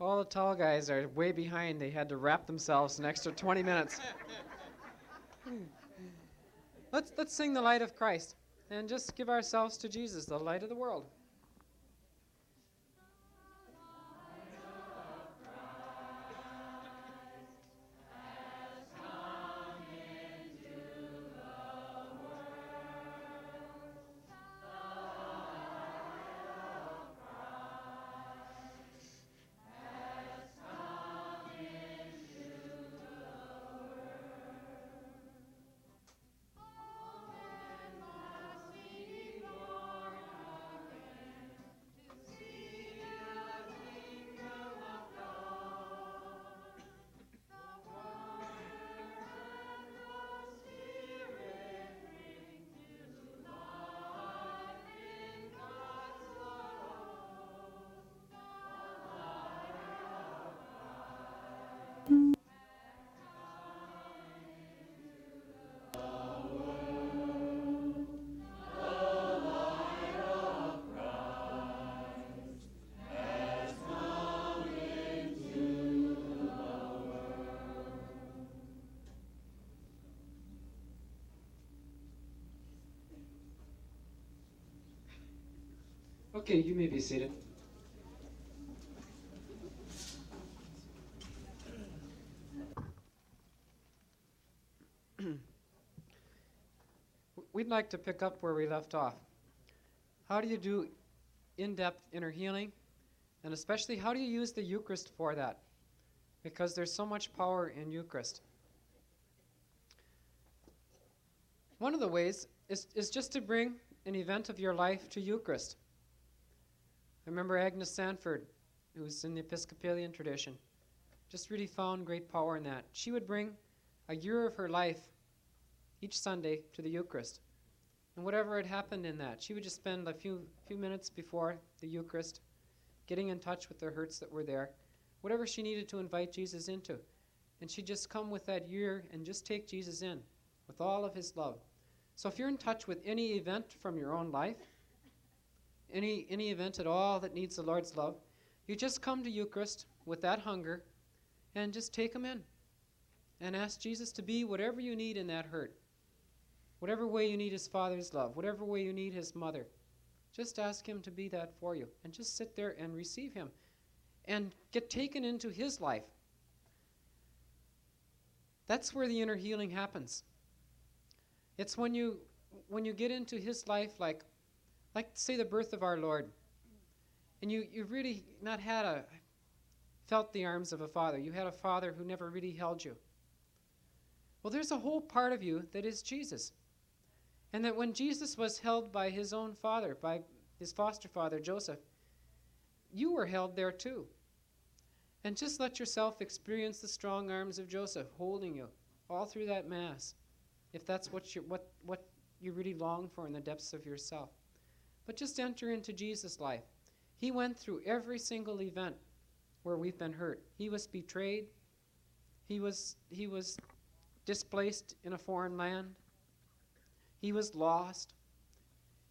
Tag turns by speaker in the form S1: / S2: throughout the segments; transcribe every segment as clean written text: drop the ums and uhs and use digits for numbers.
S1: All the tall guys are way behind. They had to wrap themselves an extra 20 minutes. Let's sing the light of Christ and just give ourselves to Jesus, the light of the world. Okay, you may be seated. We'd like to pick up where we left off. How do you do in-depth inner healing? And especially, how do you use the Eucharist for that? Because there's so much power in Eucharist. One of the ways is just to bring an event of your life to Eucharist. I remember Agnes Sanford, who's in the Episcopalian tradition, just really found great power in that. She would bring a year of her life each Sunday to the Eucharist. And whatever had happened in that, she would just spend a few minutes before the Eucharist getting in touch with the hurts that were there, whatever she needed to invite Jesus into. And she'd just come with that year and just take Jesus in with all of his love. So if you're in touch with any event from your own life, any event at all that needs the Lord's love, you just come to Eucharist with that hunger and just take him in and ask Jesus to be whatever you need in that hurt. Whatever way you need his Father's love, whatever way you need his mother, just ask him to be that for you. And just sit there and receive him and get taken into his life. That's where the inner healing happens. It's when you get into his life, like say the birth of our Lord, and you've really not felt the arms of a father. You had a father who never really held you. Well, there's a whole part of you that is Jesus. And that when Jesus was held by his own father, by his foster father, Joseph, you were held there too. And just let yourself experience the strong arms of Joseph holding you all through that Mass, if that's what you really long for in the depths of yourself. But just enter into Jesus' life. He went through every single event where we've been hurt. He was betrayed. He was displaced in a foreign land. He was lost.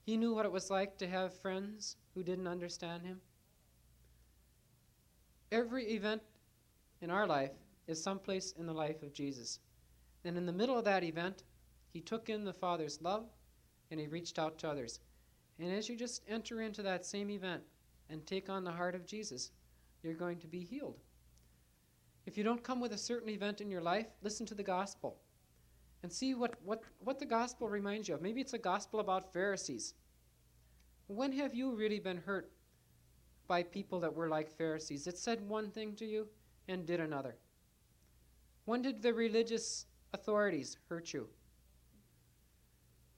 S1: He knew what it was like to have friends who didn't understand him. Every event in our life is someplace in the life of Jesus. And in the middle of that event, he took in the Father's love and he reached out to others. And as you just enter into that same event and take on the heart of Jesus, you're going to be healed. If you don't come with a certain event in your life, listen to the gospel and see what the gospel reminds you of. Maybe it's a gospel about Pharisees. When have you really been hurt by people that were like Pharisees, that said one thing to you and did another? When did the religious authorities hurt you?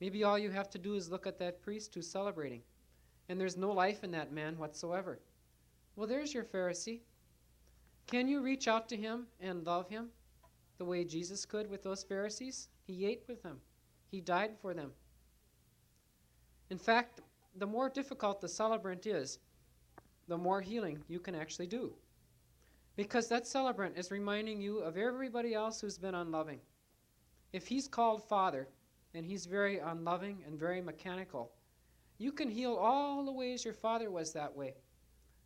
S1: Maybe all you have to do is look at that priest who's celebrating, and there's no life in that man whatsoever. Well, there's your Pharisee. Can you reach out to him and love him the way Jesus could with those Pharisees? He ate with them. He died for them. In fact, the more difficult the celebrant is, the more healing you can actually do. Because that celebrant is reminding you of everybody else who's been unloving. If he's called Father, and he's very unloving and very mechanical, you can heal all the ways your father was that way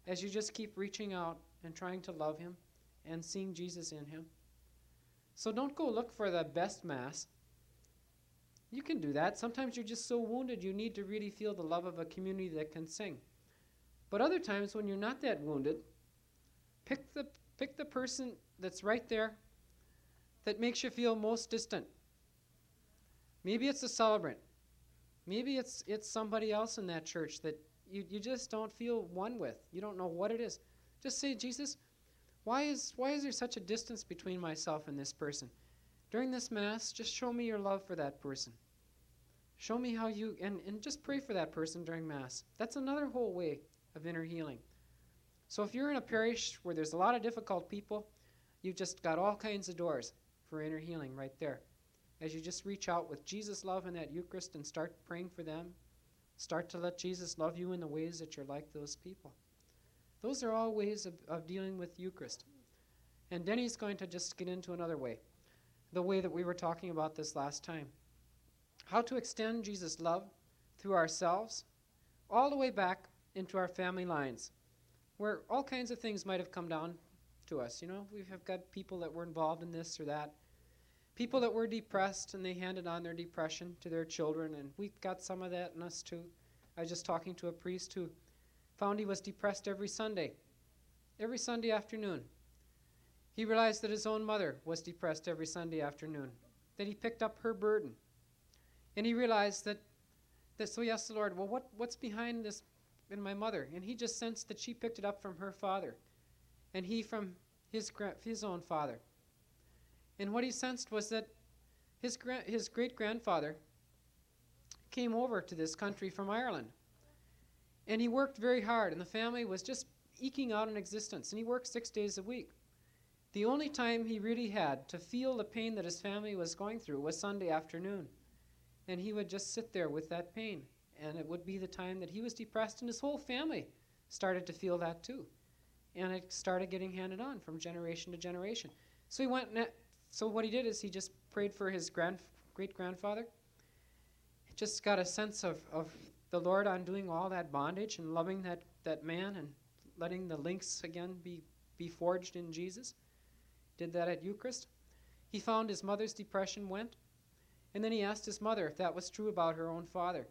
S1: as you just keep reaching out and trying to love him and seeing Jesus in him. So don't go look for the best Mass. You can do that. Sometimes you're just so wounded you need to really feel the love of a community that can sing. But other times when you're not that wounded, pick the person that's right there that makes you feel most distant. Maybe it's a celebrant. Maybe it's somebody else in that church that you just don't feel one with. You don't know what it is. Just say, Jesus, why is there such a distance between myself and this person? During this Mass, just show me your love for that person. Show me how you, and just pray for that person during Mass. That's another whole way of inner healing. So if you're in a parish where there's a lot of difficult people, you've just got all kinds of doors for inner healing right there. As you just reach out with Jesus' love in that Eucharist and start praying for them, start to let Jesus love you in the ways that you're like those people. Those are all ways of dealing with Eucharist. And Denny's going to just get into another way, the way that we were talking about this last time. How to extend Jesus' love through ourselves all the way back into our family lines, where all kinds of things might have come down to us. You know, we have got people that were involved in this or that, people that were depressed and they handed on their depression to their children, and we've got some of that in us too. I was just talking to a priest who found he was depressed every Sunday afternoon. He realized that his own mother was depressed every Sunday afternoon, that he picked up her burden. And he realized that so he asked the Lord, well, what's behind this in my mother? And he just sensed that she picked it up from her father, and he from his own father. And what he sensed was that his great-grandfather came over to this country from Ireland. And he worked very hard, and the family was just eking out an existence, and he worked 6 days a week. The only time he really had to feel the pain that his family was going through was Sunday afternoon. And he would just sit there with that pain. And it would be the time that he was depressed, and his whole family started to feel that too. And it started getting handed on from generation to generation. So he went, so what he did is he just prayed for his great-grandfather. He just got a sense of the Lord undoing all that bondage and loving that man and letting the links again be forged in Jesus. Did that at Eucharist. He found his mother's depression went. And then he asked his mother if that was true about her own father,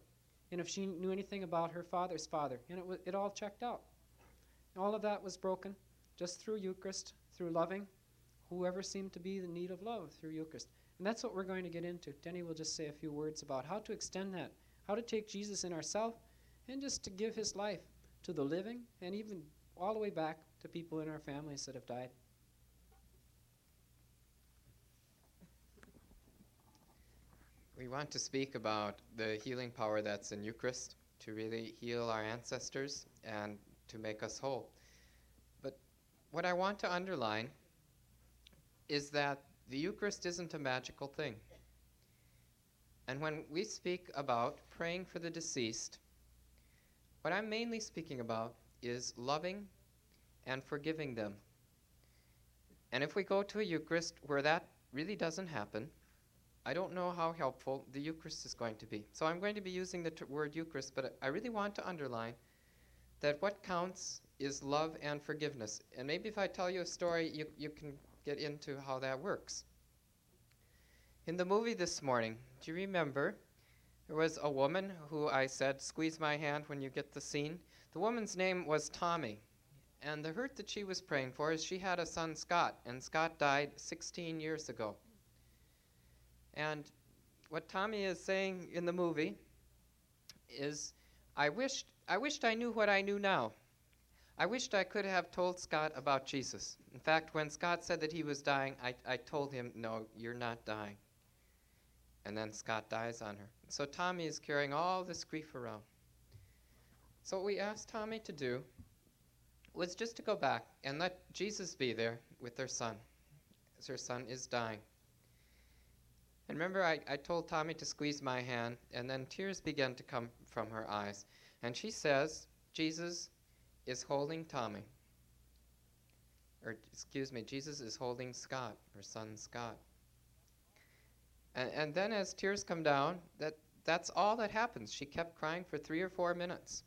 S1: and if she knew anything about her father's father. And it all checked out. All of that was broken just through Eucharist, through loving whoever seemed to be in need of love through Eucharist. And that's what we're going to get into. Denny will just say a few words about how to extend that, how to take Jesus in ourselves, and just to give his life to the living, and even all the way back to people in our families that have died.
S2: We want to speak about the healing power that's in Eucharist to really heal our ancestors and to make us whole. But what I want to underline is that the Eucharist isn't a magical thing. And when we speak about praying for the deceased, what I'm mainly speaking about is loving and forgiving them. And if we go to a Eucharist where that really doesn't happen, I don't know how helpful the Eucharist is going to be. So I'm going to be using the word Eucharist, but I really want to underline that what counts is love and forgiveness. And maybe if I tell you a story, you can get into how that works. In the movie this morning, do you remember there was a woman who I said, squeeze my hand when you get the scene? The woman's name was Tommy. And the hurt that she was praying for is she had a son, Scott, and Scott died 16 years ago. And what Tommy is saying in the movie is, I wished I knew what I knew now. I wished I could have told Scott about Jesus. In fact, when Scott said that he was dying, I told him, no, you're not dying. And then Scott dies on her. So Tommy is carrying all this grief around. So what we asked Tommy to do was just to go back and let Jesus be there with their son, as her son is dying. And remember, I told Tommy to squeeze my hand, and then tears began to come from her eyes. And she says, Jesus is holding Tommy. Or, excuse me, Jesus is holding Scott, her son Scott. And then as tears come down, that's all that happens. She kept crying for 3 or 4 minutes.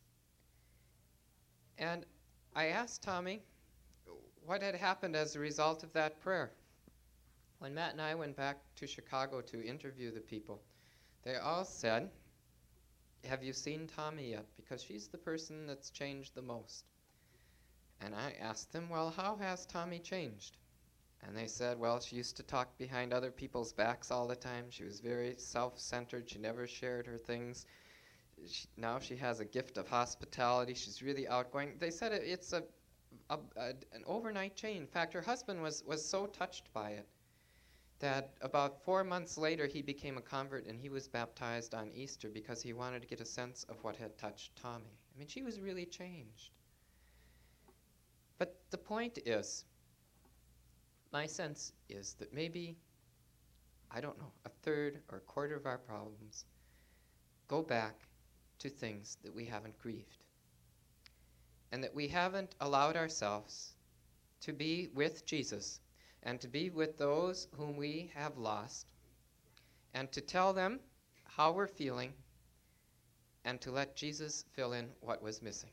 S2: And I asked Tommy, what had happened as a result of that prayer. When Matt and I went back to Chicago to interview the people, they all said, "Have you seen Tommy yet? Because she's the person that's changed the most." And I asked them, "Well, how has Tommy changed?" And they said, "Well, she used to talk behind other people's backs all the time. She was very self-centered. She never shared her things. Now she has a gift of hospitality. She's really outgoing." They said it's an overnight change. In fact, her husband was so touched by it that about 4 months later he became a convert, and he was baptized on Easter because he wanted to get a sense of what had touched Tommy. I mean, she was really changed. But the point is, my sense is that maybe, I don't know, a third or a quarter of our problems go back to things that we haven't grieved, and that we haven't allowed ourselves to be with Jesus and to be with those whom we have lost, and to tell them how we're feeling, and to let Jesus fill in what was missing.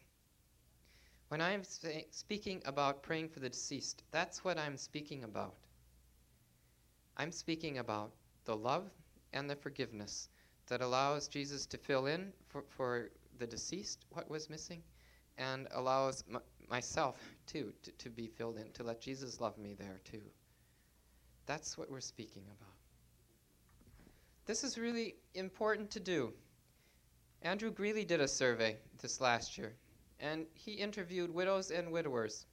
S2: When I'm speaking about praying for the deceased, that's what I'm speaking about. I'm speaking about the love and the forgiveness that allows Jesus to fill in for the deceased what was missing, and allows myself too to be filled in, to let Jesus love me there too. That's what we're speaking about. This is really important to do. Andrew Greeley did a survey this last year, and he interviewed widows and widowers.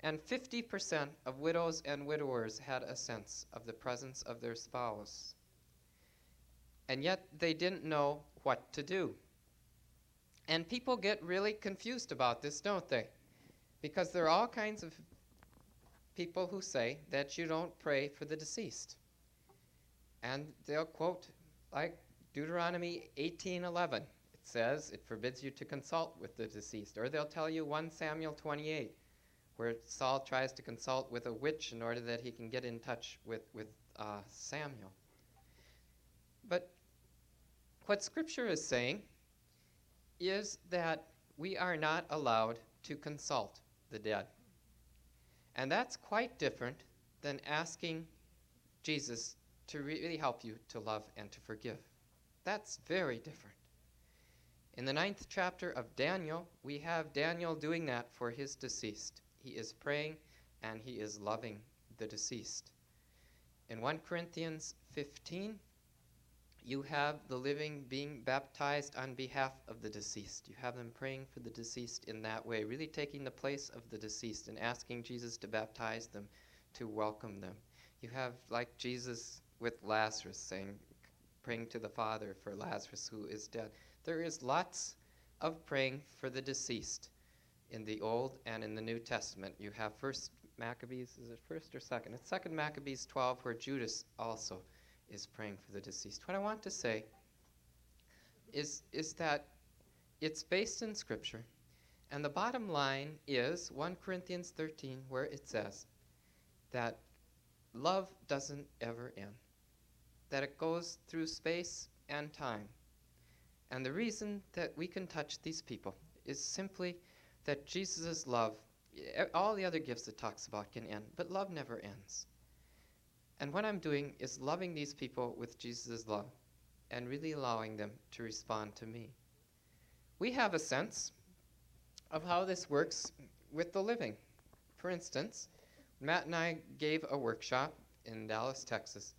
S2: And 50% of widows and widowers had a sense of the presence of their spouse. And yet they didn't know what to do. And people get really confused about this, don't they? Because there are all kinds of people who say that you don't pray for the deceased. And they'll quote like Deuteronomy 18:11. It says it forbids you to consult with the deceased. Or they'll tell you 1 Samuel 28, where Saul tries to consult with a witch in order that he can get in touch with Samuel. But what Scripture is saying is that we are not allowed to consult the dead. And that's quite different than asking Jesus to really help you to love and to forgive. That's very different. In the 9th chapter of Daniel, we have Daniel doing that for his deceased. He is praying and he is loving the deceased. In 1 Corinthians 15, you have the living being baptized on behalf of the deceased. You have them praying for the deceased in that way, really taking the place of the deceased and asking Jesus to baptize them, to welcome them. You have, like Jesus with Lazarus, saying, praying to the Father for Lazarus who is dead. There is lots of praying for the deceased in the Old and in the New Testament. You have 1 Maccabees, is it 1st or 2nd? It's 2nd Maccabees 12, where Judas also is praying for the deceased. What I want to say is that it's based in Scripture, and the bottom line is 1 Corinthians 13, where it says that love doesn't ever end, that it goes through space and time. And the reason that we can touch these people is simply that Jesus' love, all the other gifts it talks about can end, but love never ends. And what I'm doing is loving these people with Jesus' love and really allowing them to respond to me. We have a sense of how this works with the living. For instance, Matt and I gave a workshop in Dallas, Texas.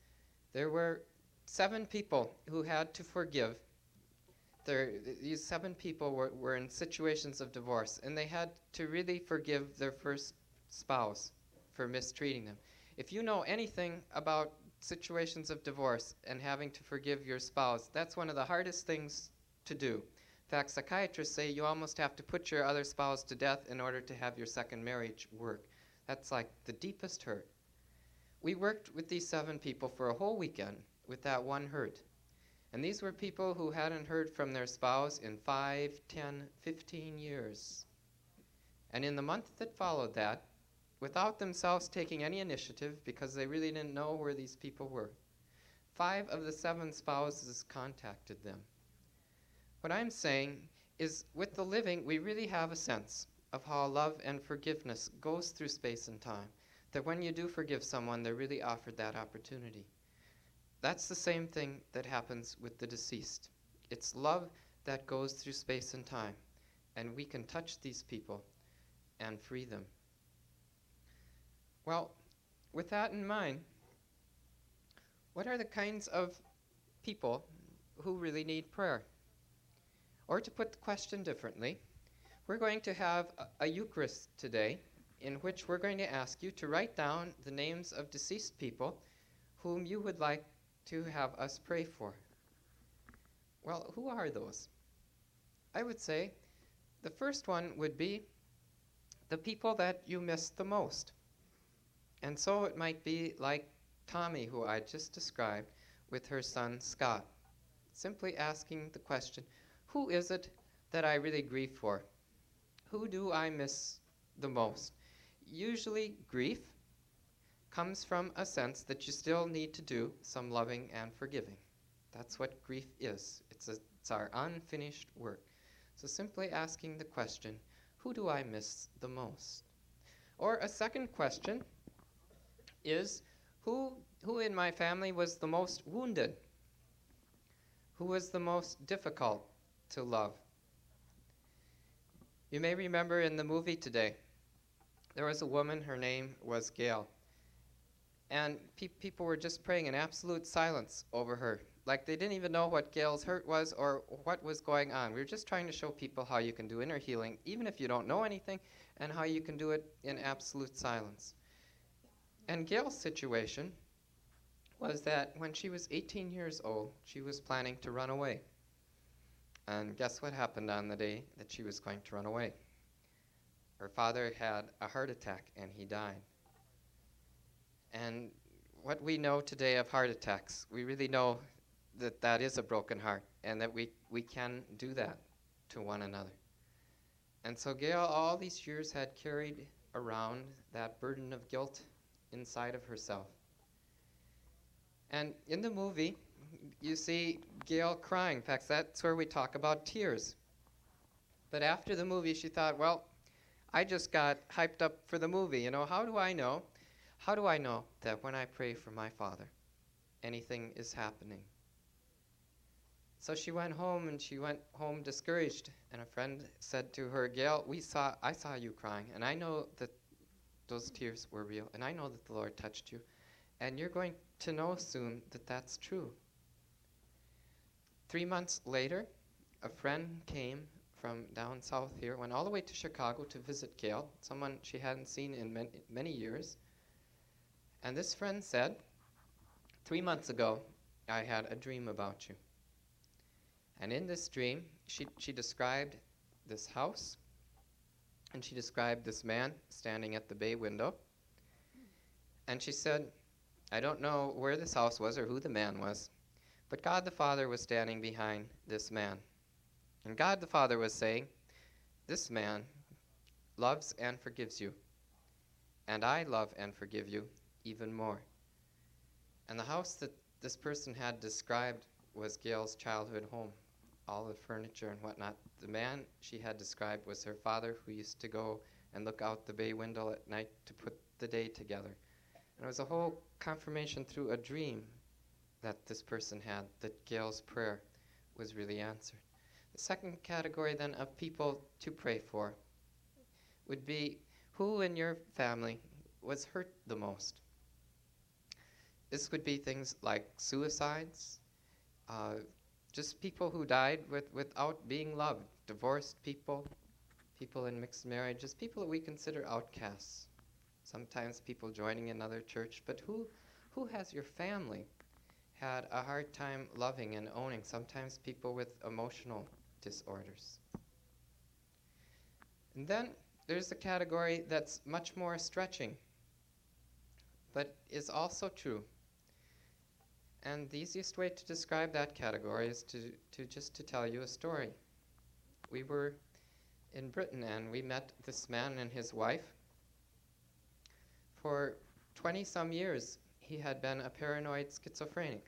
S2: There were 7 people who had to forgive. These 7 people were in situations of divorce, and they had to really forgive their first spouse for mistreating them. If you know anything about situations of divorce and having to forgive your spouse, that's one of the hardest things to do. In fact, psychiatrists say you almost have to put your other spouse to death in order to have your second marriage work. That's like the deepest hurt. We worked with these 7 people for a whole weekend with that one hurt. And these were people who hadn't heard from their spouse in 5, 10, 15 years. And in the month that followed that, without themselves taking any initiative, because they really didn't know where these people were, 5 of the 7 spouses contacted them. What I'm saying is, with the living, we really have a sense of how love and forgiveness goes through space and time. That when you do forgive someone, they're really offered that opportunity. That's the same thing that happens with the deceased. It's love that goes through space and time, and we can touch these people and free them. Well, with that in mind, what are the kinds of people who really need prayer? Or to put the question differently, we're going to have a Eucharist today in which we're going to ask you to write down the names of deceased people whom you would like to have us pray for. Well, who are those? I would say the first one would be the people that you miss the most. And so it might be like Tommy, who I just described, with her son Scott. Simply asking the question, who is it that I really grieve for? Who do I miss the most? Usually grief comes from a sense that you still need to do some loving and forgiving. That's what grief is. It's our unfinished work. So simply asking the question, who do I miss the most? Or a second question is, who in my family was the most wounded? Who was the most difficult to love? You may remember in the movie today, there was a woman, her name was Gail. And people were just praying in absolute silence over her. Like they didn't even know what Gail's hurt was or what was going on. We were just trying to show people how you can do inner healing, even if you don't know anything, and how you can do it in absolute silence. And Gail's situation was that when she was 18 years old, she was planning to run away. And guess what happened on the day that she was going to run away? Her father had a heart attack and he died. And what we know today of heart attacks, we really know that that is a broken heart and that we can do that to one another. And so Gail all these years had carried around that burden of guilt inside of herself. And in the movie, you see Gail crying. In fact, that's where we talk about tears. But after the movie, she thought, well, I just got hyped up for the movie. You know, how do I know? How do I know that when I pray for my father, anything is happening? So she went home, and she went home discouraged. And a friend said to her, Gail, I saw you crying, and I know that those tears were real, and I know that the Lord touched you. And you're going to know soon that that's true. 3 months later, a friend came from down south here, went all the way to Chicago to visit Gail, someone she hadn't seen in many years. And this friend said, 3 months ago, I had a dream about you. And in this dream, she described this house, and she described this man standing at the bay window. And she said, I don't know where this house was or who the man was, but God the Father was standing behind this man. And God the Father was saying, this man loves and forgives you, and I love and forgive you even more. And the house that this person had described was Gail's childhood home, all the furniture and whatnot. The man she had described was her father, who used to go and look out the bay window at night to put the day together. And it was a whole confirmation through a dream that this person had, that Gail's prayer was really answered. The second category then of people to pray for would be, who in your family was hurt the most? This would be things like suicides, just people who died without being loved, divorced people, people in mixed marriages, people that we consider outcasts. Sometimes people joining another church, but who has your family had a hard time loving and owning? Sometimes people with emotional disorders. And then there's a category that's much more stretching, but is also true. And the easiest way to describe that category is to tell you a story. We were in Britain and we met this man and his wife. For 20-some years, he had been a paranoid schizophrenic.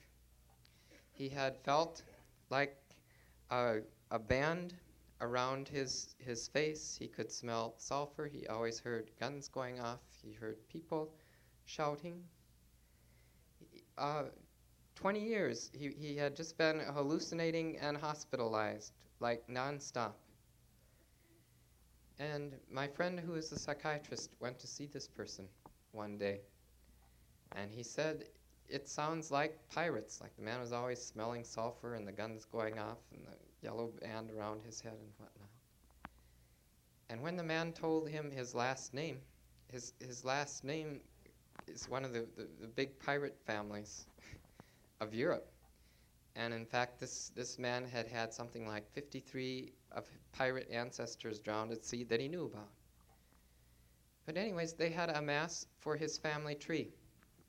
S2: He had felt like a band around his face. He could smell sulfur. He always heard guns going off. He heard people shouting. Uh, 20 years, he had just been hallucinating and hospitalized, like nonstop. And my friend, who is a psychiatrist, went to see this person one day. And he said, it sounds like pirates. Like the man was always smelling sulfur and the guns going off and the yellow band around his head and whatnot. And when the man told him his last name, his last name is one of the big pirate families of Europe. And in fact, this man had something like 53 of pirate ancestors drowned at sea that he knew about. But anyways, they had a mass for his family tree.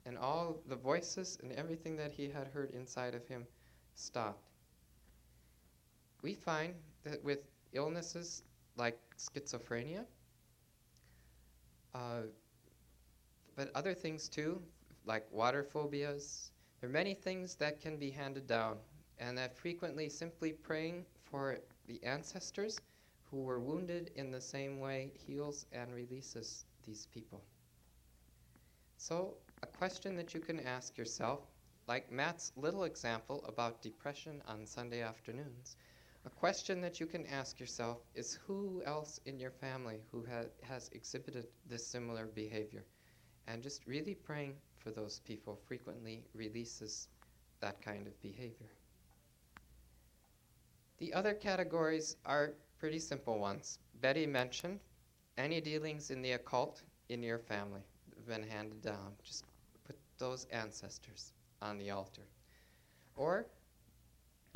S2: And all the voices and everything that he had heard inside of him stopped. We find that with illnesses like schizophrenia, but other things too, like water phobias, there are many things that can be handed down, and that frequently simply praying for the ancestors who were wounded in the same way heals and releases these people. So a question that you can ask yourself, like Matt's little example about depression on Sunday afternoons, a question that you can ask yourself is who else in your family who has exhibited this similar behavior? And just really praying for those people frequently releases that kind of behavior. The other categories are pretty simple ones. Betty mentioned any dealings in the occult in your family have been handed down. Just put those ancestors on the altar. Or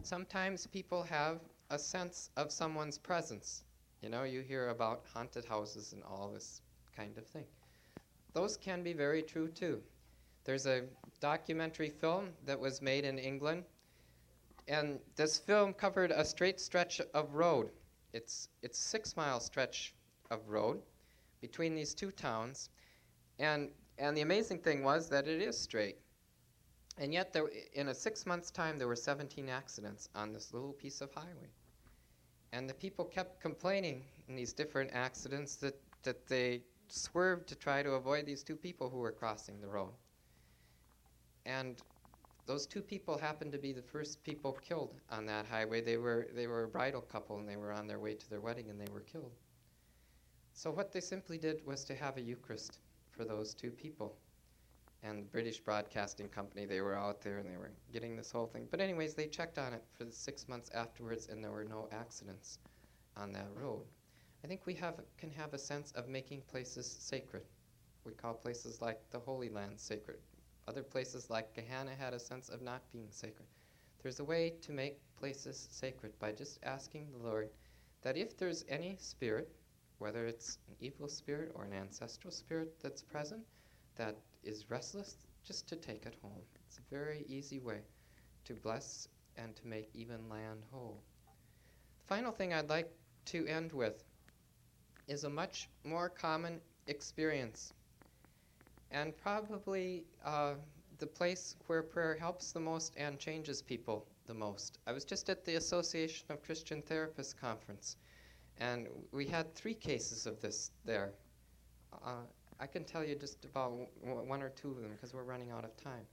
S2: sometimes people have a sense of someone's presence. You know, you hear about haunted houses and all this kind of thing. Those can be very true too. There's a documentary film that was made in England, and this film covered a straight stretch of road. It's a 6-mile stretch of road between these two towns, and the amazing thing was that it is straight. And yet, in a 6 months' time, there were 17 accidents on this little piece of highway. And the people kept complaining in these different accidents that they swerved to try to avoid these two people who were crossing the road. And those two people happened to be the first people killed on that highway. They were a bridal couple, and they were on their way to their wedding, and they were killed. So what they simply did was to have a Eucharist for those two people. And the British Broadcasting Company, they were out there, and they were getting this whole thing. But anyways, they checked on it for the 6 months afterwards, and there were no accidents on that road. I think we can have a sense of making places sacred. We call places like the Holy Land sacred. Other places like Gehenna had a sense of not being sacred. There's a way to make places sacred by just asking the Lord that if there's any spirit, whether it's an evil spirit or an ancestral spirit that's present, that is restless, just to take it home. It's a very easy way to bless and to make even land whole. The final thing I'd like to end with is a much more common experience, and probably the place where prayer helps the most and changes people the most. I was just at the Association of Christian Therapists conference, and we had 3 cases of this there. I can tell you just about 1 or 2 of them because we're running out of time.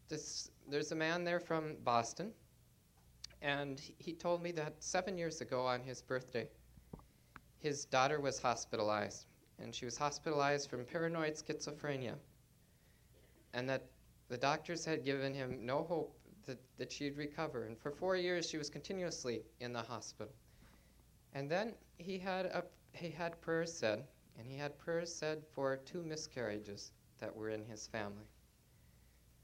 S2: There's a man there from Boston, and he told me that 7 years ago on his birthday, his daughter was hospitalized, and she was hospitalized from paranoid schizophrenia, and that the doctors had given him no hope that she'd recover. And for 4 years, she was continuously in the hospital. And then he had prayers said, and he had prayers said for 2 miscarriages that were in his family.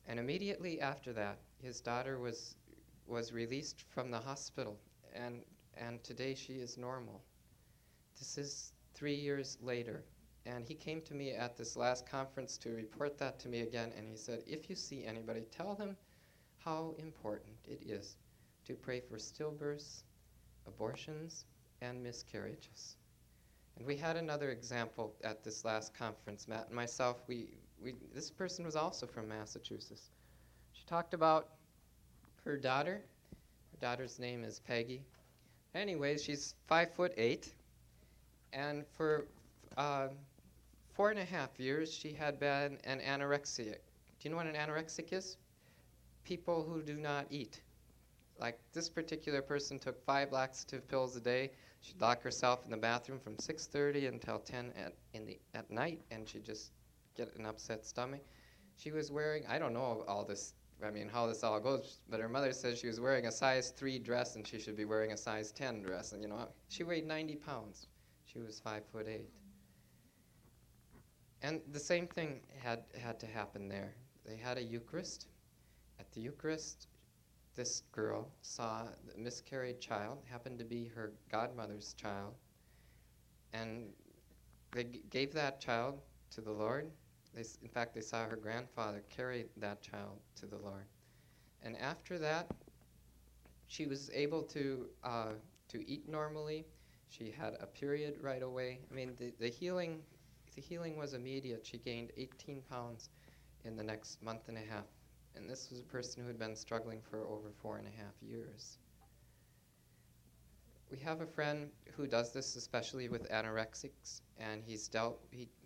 S2: And immediately after that, his daughter was released from the hospital, and today she is normal. This is 3 years later. And he came to me at this last conference to report that to me again, and he said, if you see anybody, tell them how important it is to pray for stillbirths, abortions, and miscarriages. And we had another example at this last conference. Matt and myself, this person was also from Massachusetts. She talked about her daughter. Her daughter's name is Peggy. Anyways, she's 5'8", and for uh, 4.5 years she had been an anorexic. Do you know what an anorexic is? People who do not eat. Like this particular person took 5 laxative pills a day. She'd lock herself in the bathroom from 6:30 until 10 at night, and she'd just get an upset stomach. She was wearing, I don't know all this, I mean, how this all goes, but her mother says she was wearing a size 3 dress and she should be wearing a size 10 dress. And, she weighed 90 pounds. She was 5'8". And the same thing had to happen there. They had a Eucharist. At the Eucharist, this girl saw the miscarried child, happened to be her godmother's child, and they gave that child to the Lord. In fact, they saw her grandfather carry that child to the Lord. And after that, she was able to eat normally. She had a period right away. I mean, the healing was immediate. She gained 18 pounds in the next month and a half. And this was a person who had been struggling for over 4.5 years. We have a friend who does this, especially with anorexics, and he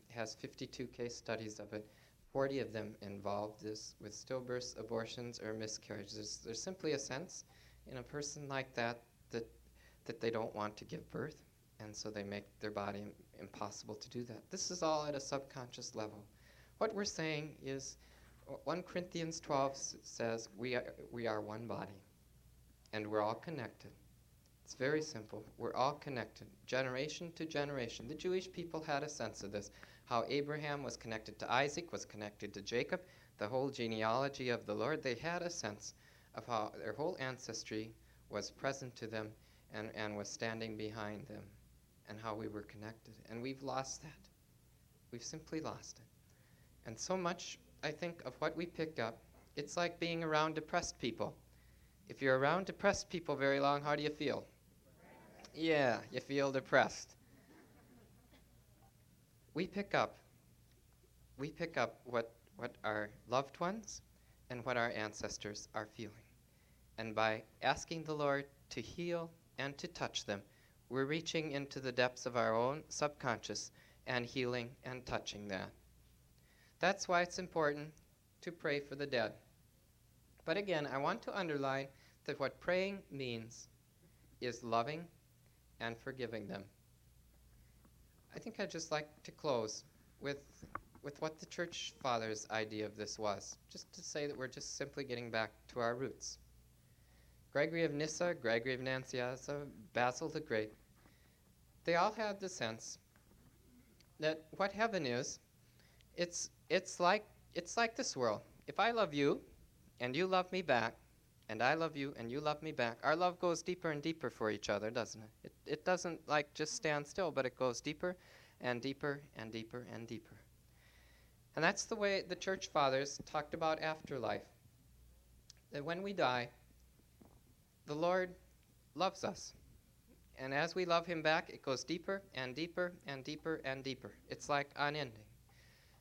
S2: has 52 case studies of it. 40 of them involved this with stillbirths, abortions, or miscarriages. There's simply a sense in a person like that that they don't want to give birth, and so they make their body impossible to do that. This is all at a subconscious level. What we're saying is 1 Corinthians 12 says we are one body, and we're all connected. It's very simple. We're all connected, generation to generation. The Jewish people had a sense of this, how Abraham was connected to Isaac, was connected to Jacob, the whole genealogy of the Lord. They had a sense of how their whole ancestry was present to them and was standing behind them, and how we were connected. And we've lost that. We've simply lost it. And so much, I think, of what we pick up, it's like being around depressed people. If you're around depressed people very long, how do you feel? Yeah, you feel depressed. We pick up what our loved ones and what our ancestors are feeling. And by asking the Lord to heal and to touch them, we're reaching into the depths of our own subconscious and healing and touching that. That's why it's important to pray for the dead. But again, I want to underline that what praying means is loving and forgiving them. I think I'd just like to close with what the Church Fathers' idea of this was, just to say that we're just simply getting back to our roots. Gregory of Nyssa, Gregory of Nazianzus, Basil the Great, they all had the sense that what heaven is, it's like this world. If I love you and you love me back, and I love you and you love me back, our love goes deeper and deeper for each other, doesn't it? It doesn't like just stand still, but it goes deeper and deeper and deeper and deeper. And that's the way the Church Fathers talked about afterlife. That when we die, the Lord loves us. And as we love him back, it goes deeper and deeper and deeper and deeper. It's like unending.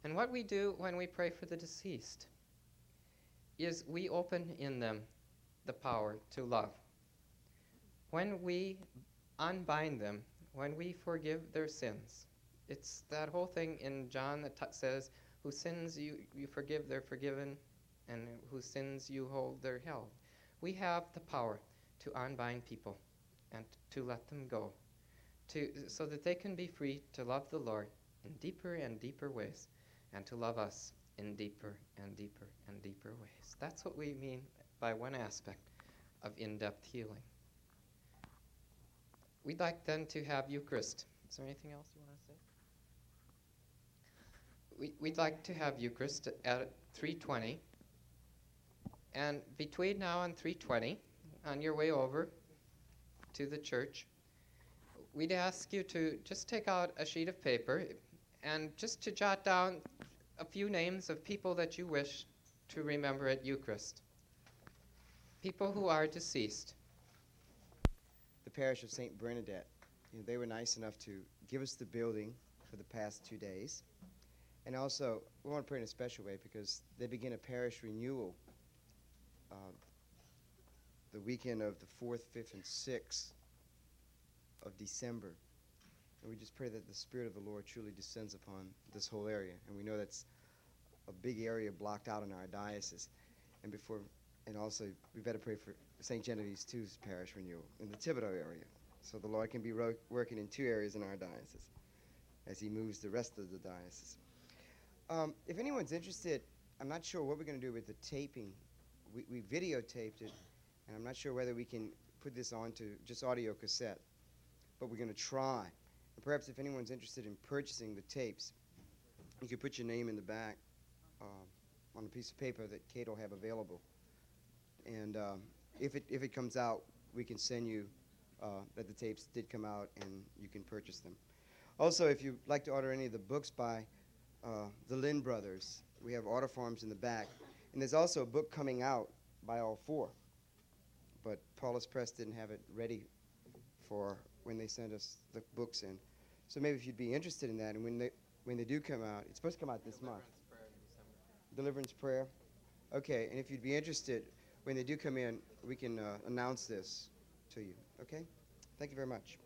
S2: And what we do when we pray for the deceased is we open in them the power to love. When we unbind them, when we forgive their sins, it's that whole thing in John that says, whose sins you forgive, they're forgiven, and whose sins you hold, they're held. We have the power to unbind people and to let them go, so that they can be free to love the Lord in deeper and deeper ways, and to love us in deeper and deeper and deeper ways. That's what we mean by one aspect of in-depth healing. We'd like then to have Eucharist. Is there anything else you want to say? We'd like to have Eucharist at 3:20. And between now and 3:20, on your way over to the church, we'd ask you to just take out a sheet of paper and just to jot down a few names of people that you wish to remember at Eucharist. People who are deceased.
S3: The parish of St. Bernadette. They were nice enough to give us the building for the past 2 days. And also, we want to pray in a special way because they begin a parish renewal the weekend of the 4th, 5th, and 6th of December. And we just pray that the Spirit of the Lord truly descends upon this whole area. And we know that's a big area blocked out in our diocese. And also, we better pray for St. Genevieve's two's parish renewal in the Thibodaux area. So the Lord can be working in two areas in our diocese as he moves the rest of the diocese. If anyone's interested, I'm not sure what we're going to do with the taping. We videotaped it, and I'm not sure whether we can put this onto just audio cassette, but we're going to try. And perhaps if anyone's interested in purchasing the tapes, you could put your name in the back on a piece of paper that Kate will have available. And if it comes out, we can send you that the tapes did come out, and you can purchase them. Also, if you'd like to order any of the books by the Lynn brothers, we have order forms in the back. And there's also a book coming out by all four. But Paulus Press didn't have it ready for when they sent us the books in. So maybe if you'd be interested in that, and when they do come out, it's supposed to come out this month. Deliverance Prayer. Okay, and if you'd be interested, when they do come in, we can announce this to you. Okay? Thank you very much.